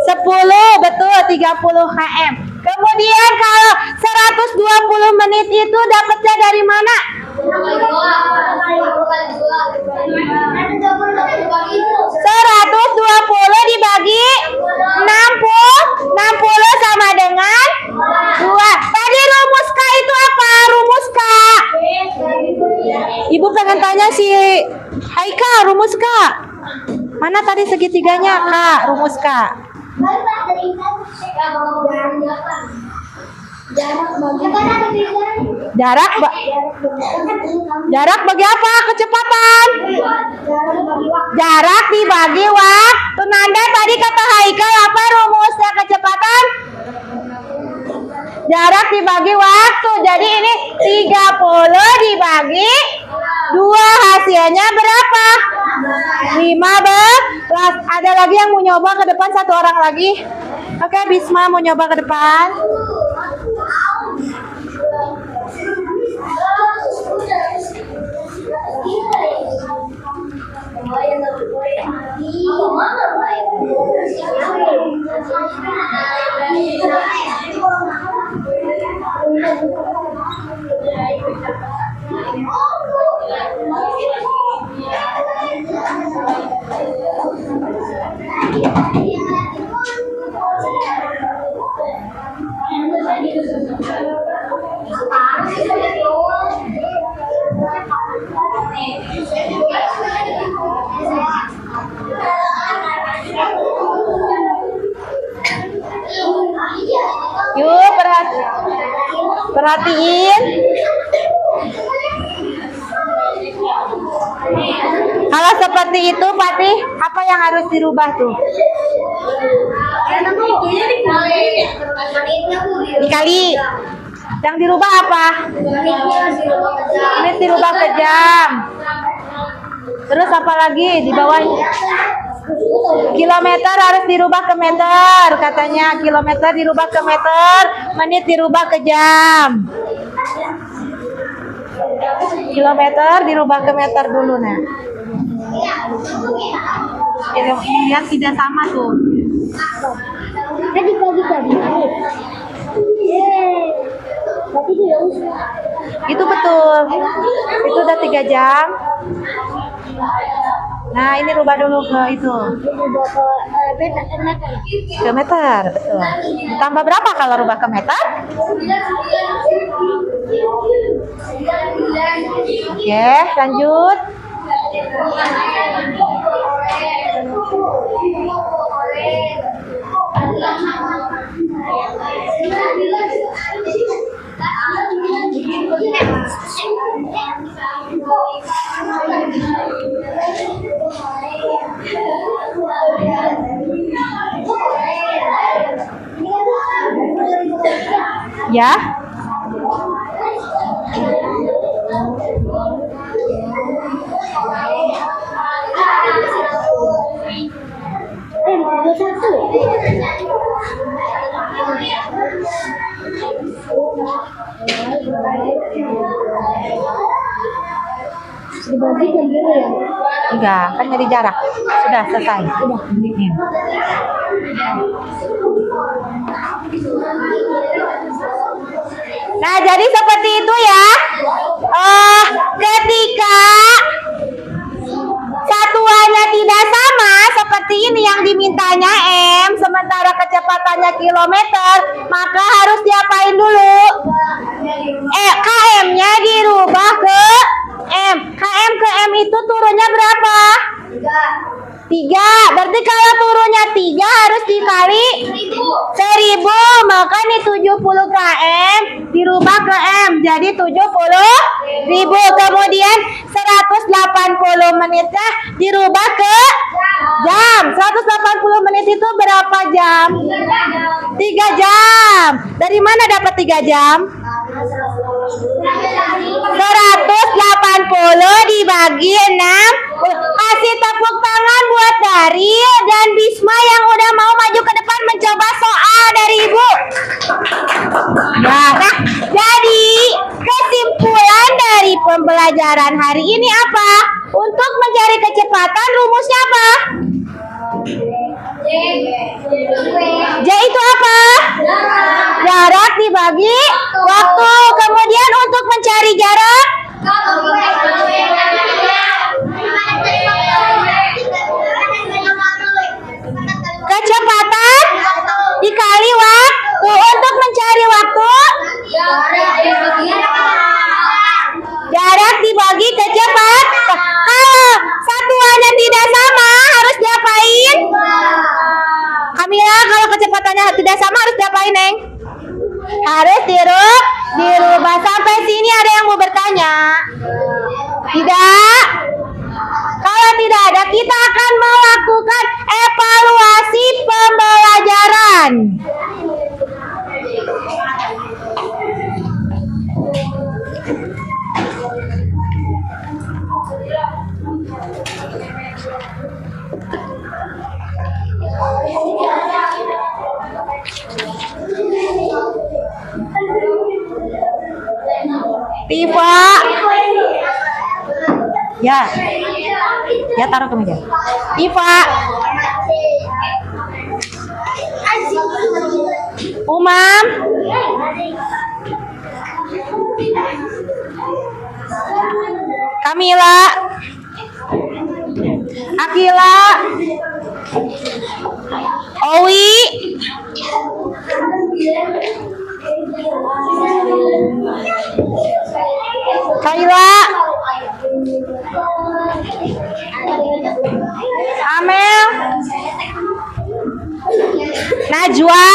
10, betul 30 HM. Kemudian kalau 120 menit itu dapatnya dari mana? 120 dibagi 60 sama dengan 2. Tadi rumus K itu apa? Rumus K. Ibu pengen tanya si Haika, rumus K. Mana tadi segitiganya, Kak? Rumus K. Jarak bagi apa? Kecepatan. Jarak dibagi waktu. Nanda tadi kata Haikal apa rumusnya kecepatan? Jarak dibagi waktu. Jadi ini 30 dibagi 2, hasilnya berapa? 15. Ada lagi yang mau nyoba ke depan, satu orang lagi. Oke, Bisma mau nyoba ke depan. Yuk, perhatiin. Kalau seperti itu, Patih, apa yang harus dirubah tuh? Dikali. Yang dirubah apa? Menit dirubah ke jam. Terus apa lagi di bawah? Kilometer harus dirubah ke meter, katanya. Kilometer dirubah ke meter, menit dirubah ke jam. Kilometer dirubah ke meter dulu, nah. Yang tidak sama tuh. Tadi pagi. Berarti tidak usah. Itu betul. Itu udah 3 jam. Nah, ini rubah dulu ke itu. Ke meter, betul. Ditambah berapa kalau rubah ke meter? Oke, lanjut. Ya. Dibagikan dulu ya. Enggak, kan nyari jarak. Sudah selesai. Udah. Ini. Nah, jadi seperti itu ya. Ketika satuannya tidak sama seperti ini yang dimintanya M, sementara kecepatannya kilometer, maka harus diapain dulu? KM-nya dirubah ke M. KM ke M itu turunnya berapa? 3. Berarti kalau turunnya 3 harus dikali 1000. Maka nih 70 km dirubah ke M jadi 70.000. Kemudian 180 menitnya dirubah ke jam. 180 menit itu berapa jam? 3 jam. Dari mana dapat 3 jam? 180 dibagi 6 kasih tepuk tangan buat Daryl dan Bisma yang udah mau maju ke depan mencoba soal dari Ibu. Ya, nah, jadi kesimpulan dari pembelajaran hari ini apa? Untuk mencari kecepatan rumusnya apa? J itu apa? Jarak dibagi waktu. Kemudian untuk mencari jarak, kecepatan dikali waktu. Untuk mencari waktu, jarak dibagi kecepatan. Kalau satuannya tidak sama harus diapain? Kamila, kalau kecepatannya tidak sama harus diapain, Neng? Harus dirubah. Sampai sini ada yang mau bertanya? Tidak? Kalau tidak ada, kita akan melakukan evaluasi pembelajaran. Tifa. Ya taruh ke meja. Tifa. Umam. Kamila. Akila. Owi. Kaila. Amel. Najwa.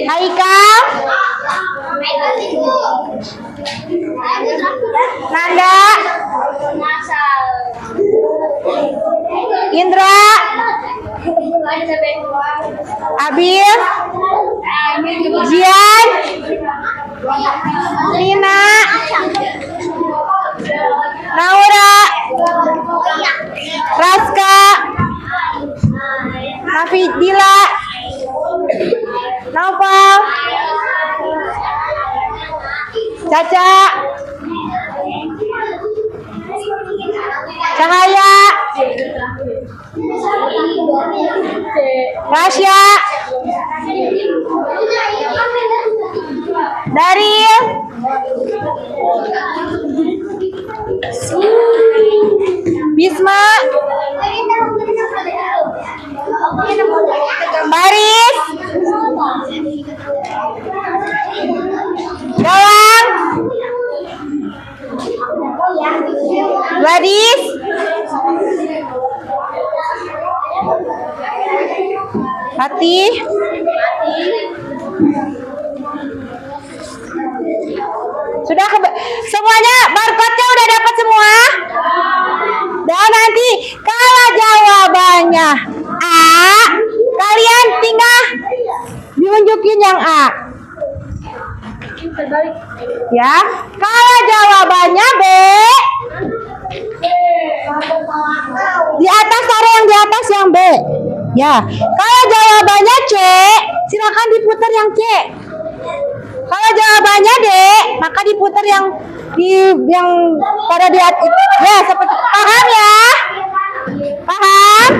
Haikal. Nanda. Indra. Abil. Jian. Nina. Naura. Raska. Nafidila. Naufal. Caca. Cahaya. Rasya. Daryl. Bisma. Baris. Galang. Gladys. Hati. Sudah semuanya barcode-nya udah dapat semua? Dan nanti kalau jawabannya A, kalian tinggal diunjukin yang A. Ya, kalau jawabannya B, di atas taruh yang di atas yang B. Ya, kalau jawabannya C, silakan diputar yang C. Kalau jawabannya D, maka diputar yang pada di atas. Ya, seperti paham ya? Paham?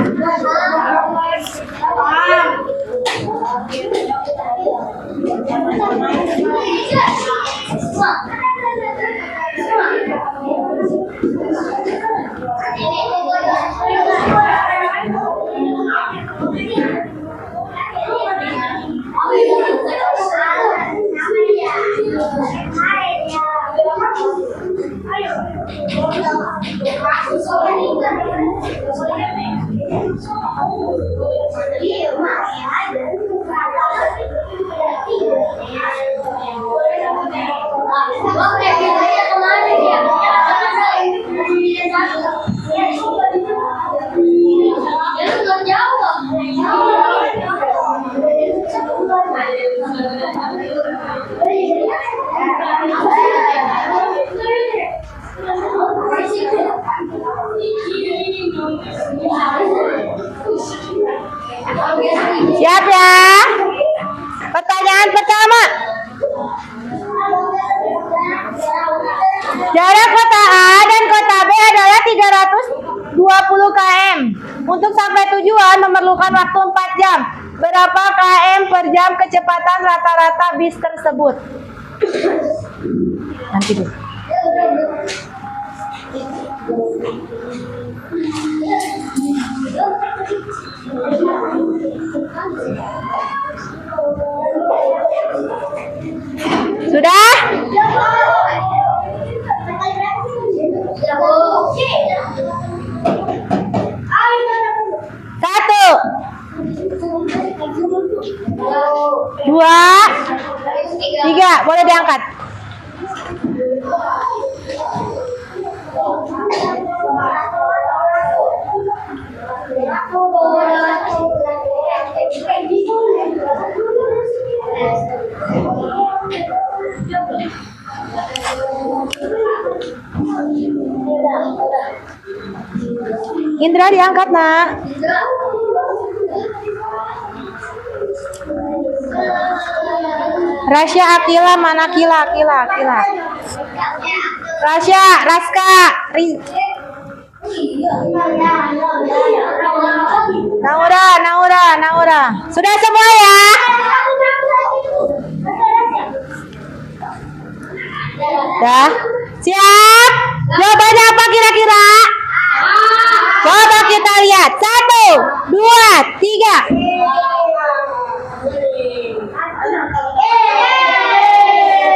jam kecepatan rata-rata bis tersebut? Nanti dulu. Sudah? Satu, dua, tiga, boleh diangkat. Indra diangkat, nak. Rasya, Akila, mana Akila? Rasya, Raska, Naura. Sudah semua ya? Dah. Siap? Jawabannya apa kira-kira? Coba kita lihat. 1, 2, 3.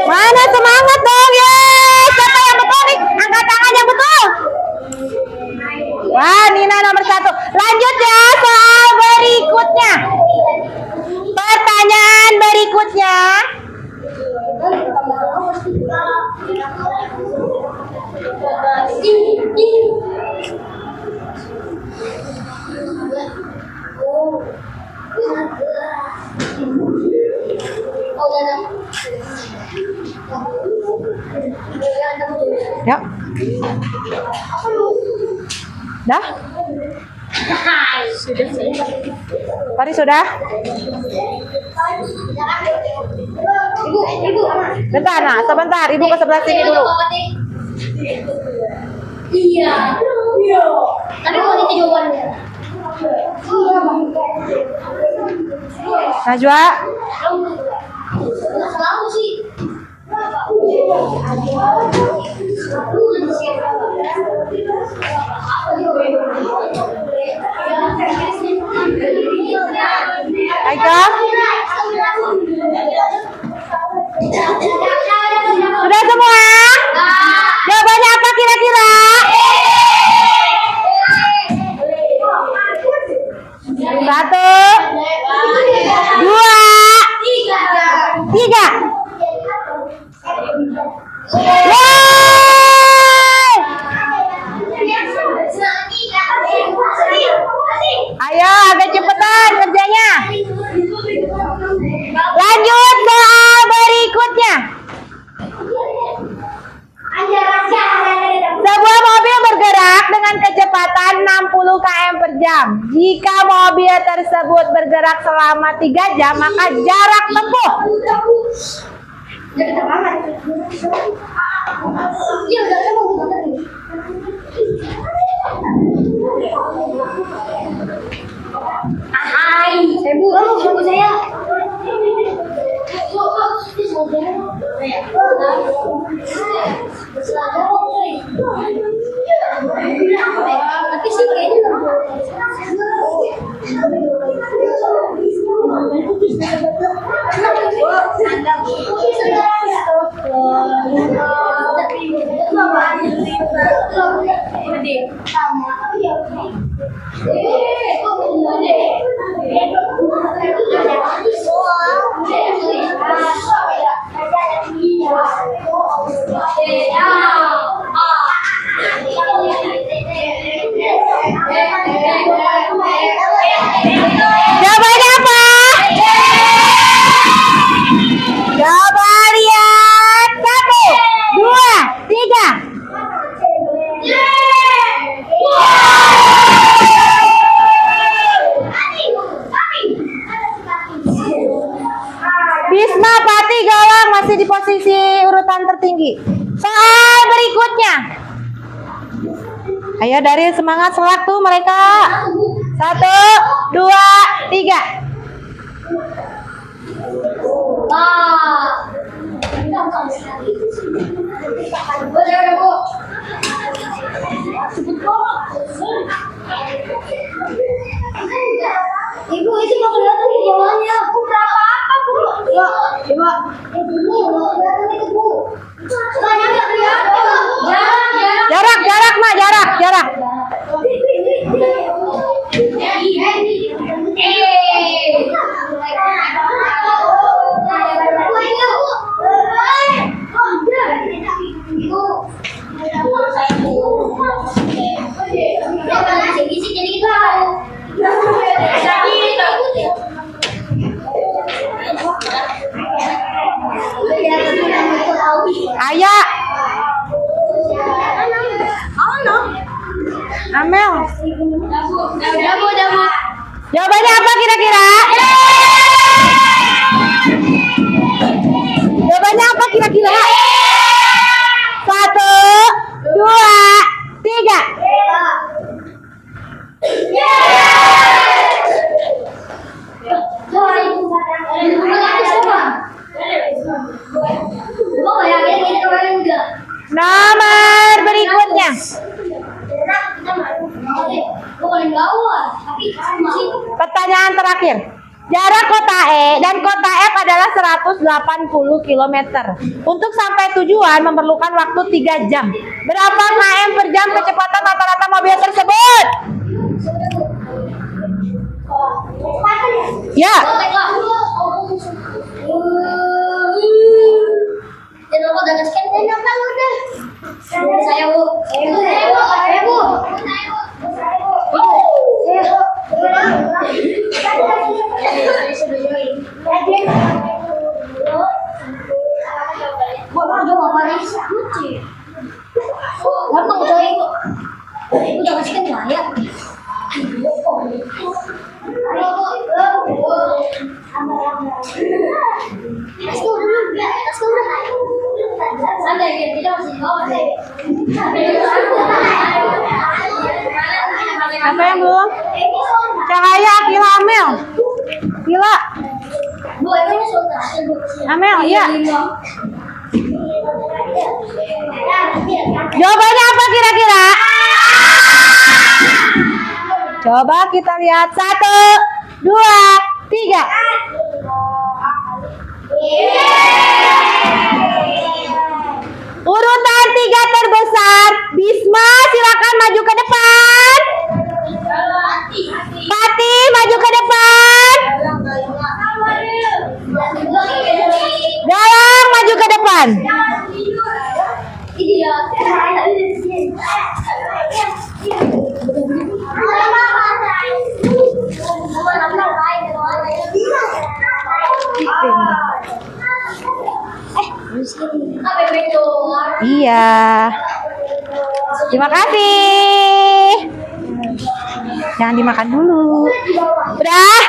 Mana semangat dong ya? Siapa yang betul nih? Angkat tangan yang betul. Wah, Nina nomor 1. Lanjut ya soal berikutnya. Pertanyaan berikutnya. Ya. Dah? Pari sudah? Bentar, nah, sebentar. Ibu ke sebelah sini dulu. Iya. Tapi kalau itu jawabannya. Najwa. Selalu sih. Aika. Sudah semua? Jawabannya apa kira-kira? Satu, dua, tiga. Ayo agak cepetan kerjanya. Lanjut soal berikutnya. Sebuah mobil bergerak dengan kecepatan 60 km per jam. Jika mobil tersebut bergerak selama 3 jam, maka jarak tempuh. Ibu saya. Tapi sih kayaknya Jawabannya apa? Coba lihat. 1, 2, 3. Bisma Pati Galang masih di posisi urutan tertinggi. Soal berikutnya. Ayo dari semangat selak tuh mereka. 1, 2, 3. Ibu itu mau kelihatan di bawahnya. Bu, berapa apa, Bu? Ya, coba. Ini kelihatan itu, Bu. Banyak nggak kelihatan. Jarak, Mak, jarak. Ayah. Amel. Jawabannya apa kira-kira? Jawabannya apa kira-kira? 1, 2, 3. Nomor berikutnya. Pertanyaan terakhir. Jarak kota E dan kota F adalah 180 km. Untuk sampai tujuan memerlukan waktu 3 jam. Berapa km per jam kecepatan rata-rata mobil tersebut? Ya. Gampang coy. Udah kasih kan saya. Apa yang belum? Cahaya, Akila, Amel. Akila. Amel, iya. Jawabannya apa kira-kira? Coba kita lihat. 1, 2, 3. Urutan 3 terbesar. Bisma, silakan maju ke depan. Pati, maju ke depan. Galang, maju ke depan. Iya. Terima kasih. Jangan dimakan dulu. Udah.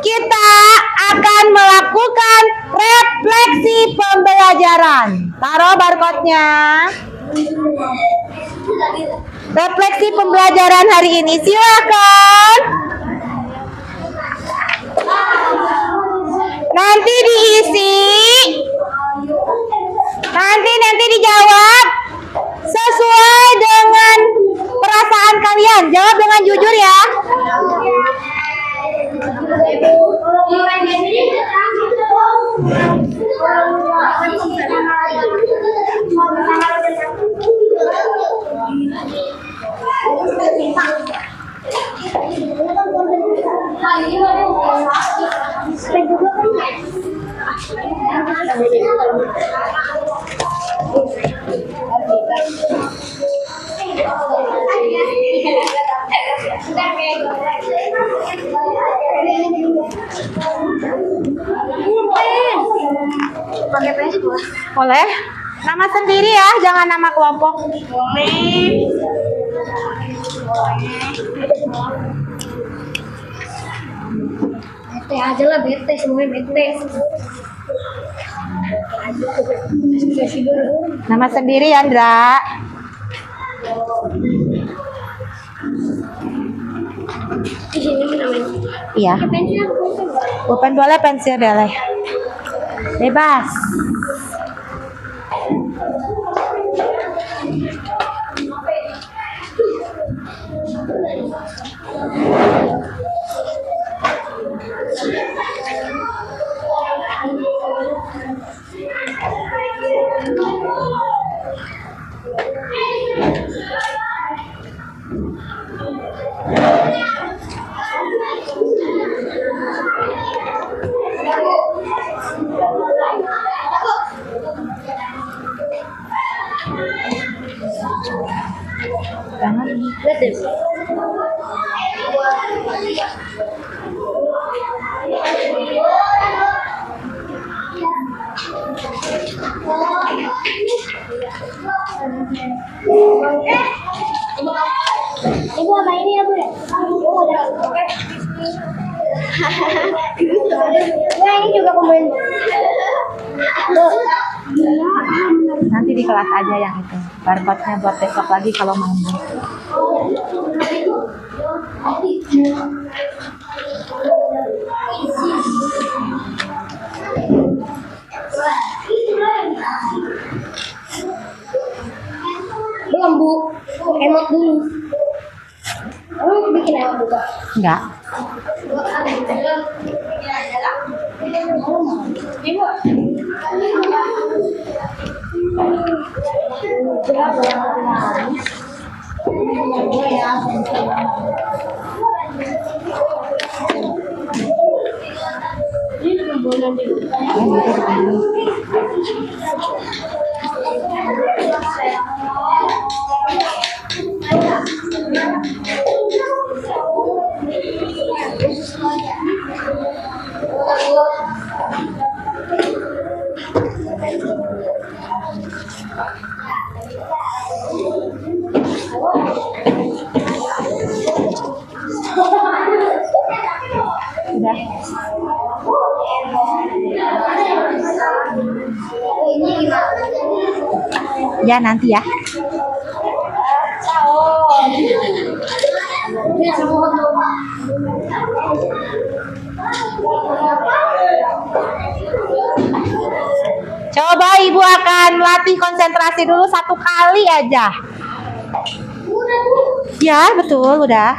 Kita akan melakukan refleksi pembelajaran. Taruh barcode-nya. Refleksi pembelajaran hari ini. Silakan. Nanti diisi. Nanti dijawab sesuai dengan perasaan kalian. Jawab dengan jujur ya. Pakai PS Boleh. Nama sendiri ya, jangan nama kelompok. bete aja lah, bete semuanya bete. Nama sendiri ya, Andra. Di sini namanya. Iya. Pensil. Pulpen boleh, pensil boleh. Bebas. Jangan. Lihat deh. Ibu sama ini ya Bu ya? Oh udah, oke. Nah ini juga pemain. Nanti di kelas aja yang itu. Barcode-nya buat besok lagi kalau mau. Belum Bu, emot dulu. Bikin emot juga. Enggak. Udah. Ya nanti ya. Coba Ibu akan melatih konsentrasi dulu 1 kali aja. Ya, betul, udah.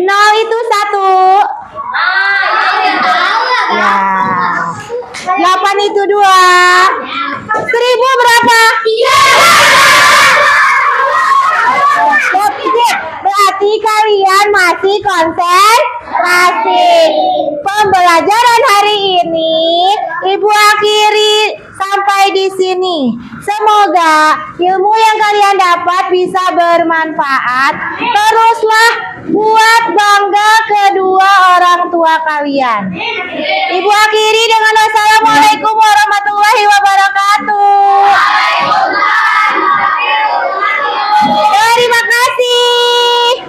Nol itu 1. Ya. 8 itu 2. 1000 berapa? 3. Berarti kalian masih konsentrasi. Pembelajaran hari ini Ibu akhiri sampai di sini. Semoga ilmu yang kalian dapat bisa bermanfaat. Teruslah buat bangga kedua orang tua kalian. Ibu akhiri dengan wassalamualaikum.